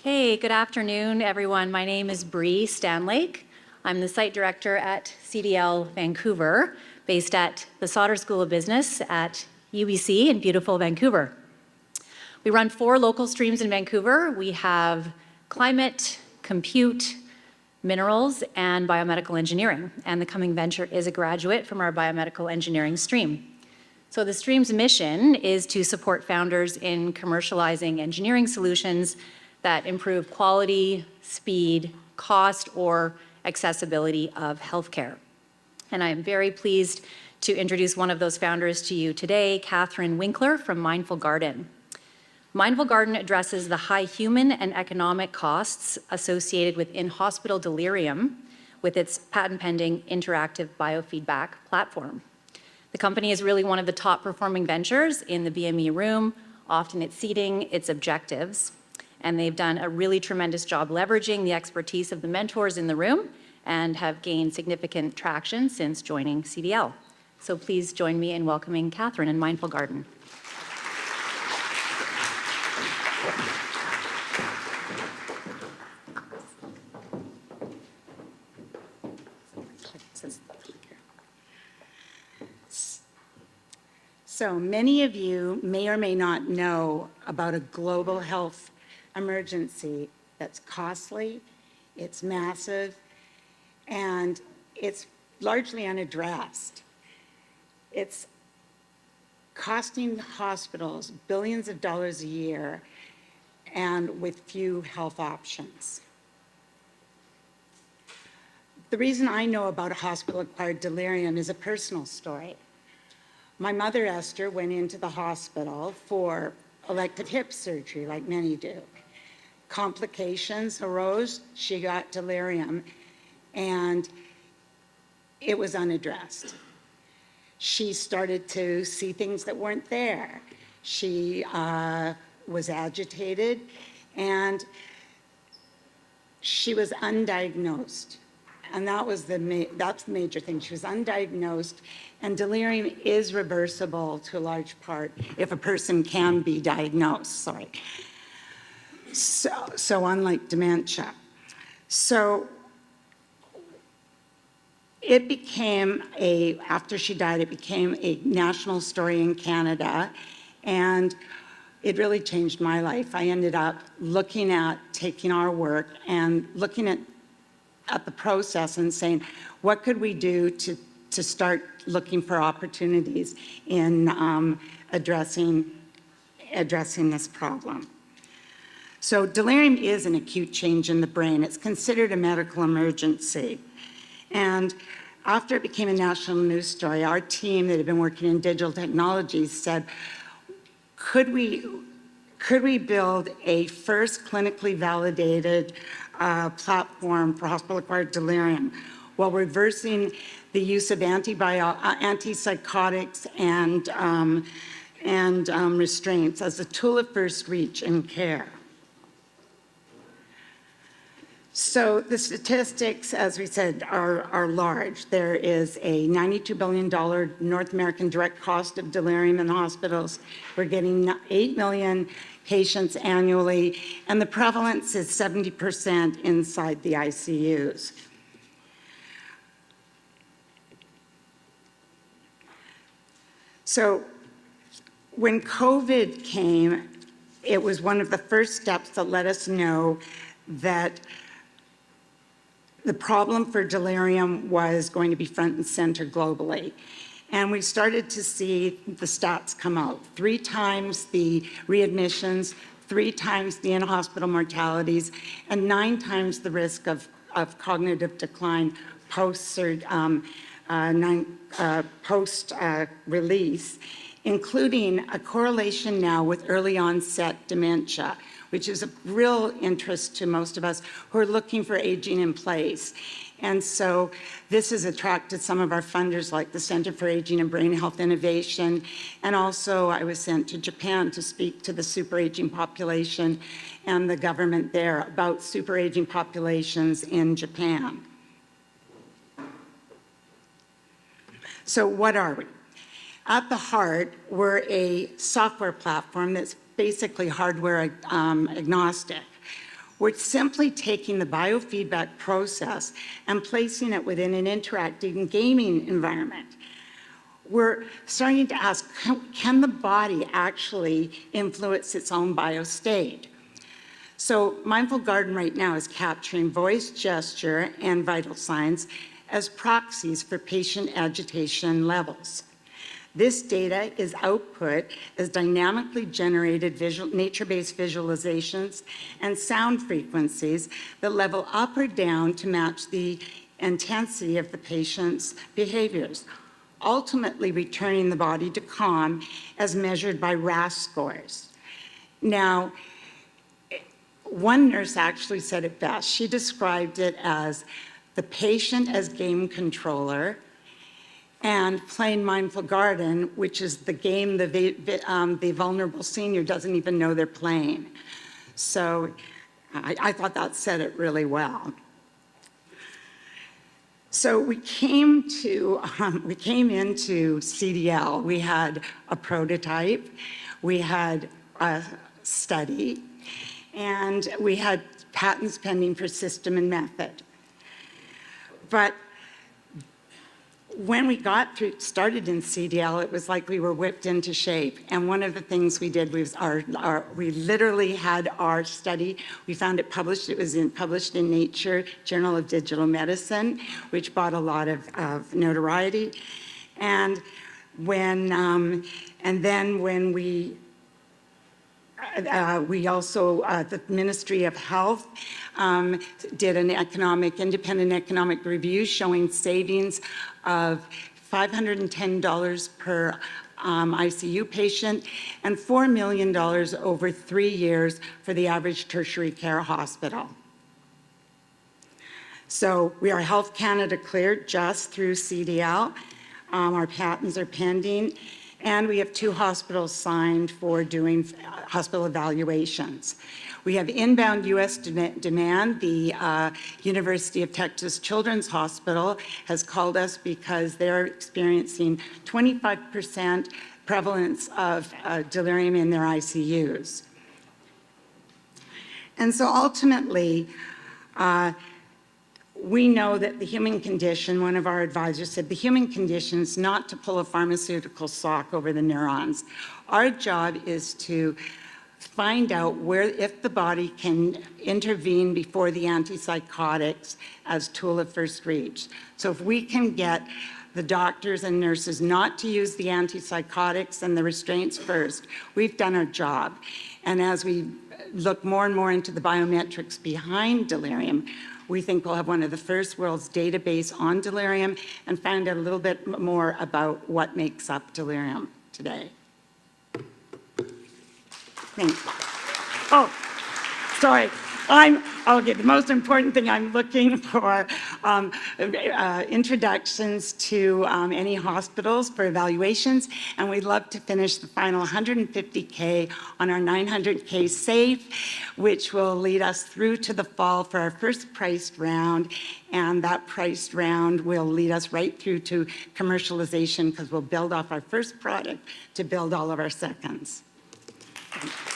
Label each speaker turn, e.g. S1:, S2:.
S1: Okay, good afternoon, everyone. My name is Bree Stanlake. I'm the site director at CDL-Vancouver, based at the Sauder School of Business at UBC in beautiful Vancouver. We run 4 local streams in Vancouver. We have climate, compute, minerals, and biomedical engineering. And the coming venture is a graduate from our biomedical engineering stream. So the stream's mission is to support founders in commercializing engineering solutions that improve quality, speed, cost, or accessibility of healthcare. And I am very pleased to introduce one of those founders to you today, Catherine Winkler from MindfulGarden. MindfulGarden addresses the high human and economic costs associated with in-hospital delirium with its patent-pending interactive biofeedback platform. The company is really one of the top performing ventures in the BME room, often exceeding its objectives. And they've done a really tremendous job leveraging the expertise of the mentors in the room and have gained significant traction since joining CDL. So please join me in welcoming Catherine and MindfulGarden.
S2: So many of you may or may not know about a global health emergency that's costly, it's massive, and it's largely unaddressed. It's costing hospitals billions of dollars a year and with few health options. The reason I know about a hospital-acquired delirium is a personal story. My mother, Esther, went into the hospital for elective hip surgery, like many do. Complications arose, she got delirium, and it was unaddressed. She started to see things that weren't there. She was agitated, and she was undiagnosed. And that's the major thing. She was undiagnosed, and delirium is reversible to a large part if a person can be diagnosed, So unlike dementia. So it became after she died, it became a national story in Canada, and it really changed my life. I ended up looking at taking our work and looking at the process and saying, what could we do to start looking for opportunities in addressing this problem. So delirium is an acute change in the brain. It's considered a medical emergency. And after it became a national news story, our team that had been working in digital technologies said, could we build a first clinically validated platform for hospital-acquired delirium while reversing the use of antipsychotics and restraints as a tool of first reach in care. So the statistics, as we said, are large. There is a $92 billion North American direct cost of delirium in hospitals. We're getting 8 million patients annually, and the prevalence is 70% inside the ICUs. So when COVID came, it was one of the first steps that let us know that the problem for delirium was going to be front and center globally. And we started to see the stats come out. 3 times the readmissions, 3 times the in-hospital mortalities, and 9 times the risk of cognitive decline post-release, including a correlation now with early onset dementia, which is of real interest to most of us who are looking for aging in place. And so this has attracted some of our funders like the Center for Aging and Brain Health Innovation. And also I was sent to Japan to speak to the super aging population and the government there about super aging populations in Japan. So what are we? At the heart, we're a software platform that's basically hardware agnostic. We're simply taking the biofeedback process and placing it within an interactive gaming environment. We're starting to ask, can the body actually influence its own biostate? So Mindful Garden right now is capturing voice, gesture, and vital signs as proxies for patient agitation levels. This data is output as dynamically generated nature-based visualizations and sound frequencies that level up or down to match the intensity of the patient's behaviors, ultimately returning the body to calm as measured by RASS scores. Now, one nurse actually said it best. She described it as the patient as game controller and playing Mindful Garden, which is the game the vulnerable senior doesn't even know they're playing. So I thought that said it really well. So we came into CDL. We had a prototype, we had a study, and we had patents pending for system and method. But when we started in CDL, it was like we were whipped into shape. And one of the things we did was we literally had our study. We found it published. It was published in Nature, Journal of Digital Medicine, which brought a lot of notoriety. And then when we also, the Ministry of Health did an independent economic review showing savings of $510 per ICU patient and $4 million over 3 years for the average tertiary care hospital. So we are Health Canada cleared just through CDL. Our patents are pending. And we have 2 hospitals signed for doing hospital evaluations. We have inbound U.S. demand. The University of Texas Children's Hospital has called us because they're experiencing 25% prevalence of delirium in their ICUs. And so ultimately, we know that the human condition, one of our advisors said, the human condition is not to pull a pharmaceutical sock over the neurons. Our job is to find out if the body can intervene before the antipsychotics as tool of first reach. So if we can get the doctors and nurses not to use the antipsychotics and the restraints first, we've done our job. And as we look more and more into the biometrics behind delirium, we think we'll have one of the first world's database on delirium and find out a little bit more about what makes up delirium today. Thanks. Oh, sorry. The most important thing I'm looking for introductions to any hospitals for evaluations, and we'd love to finish the final $150K on our $900K safe, which will lead us through to the fall for our first priced round, and that priced round will lead us right through to commercialization because we'll build off our first product to build all of our seconds. Thank you.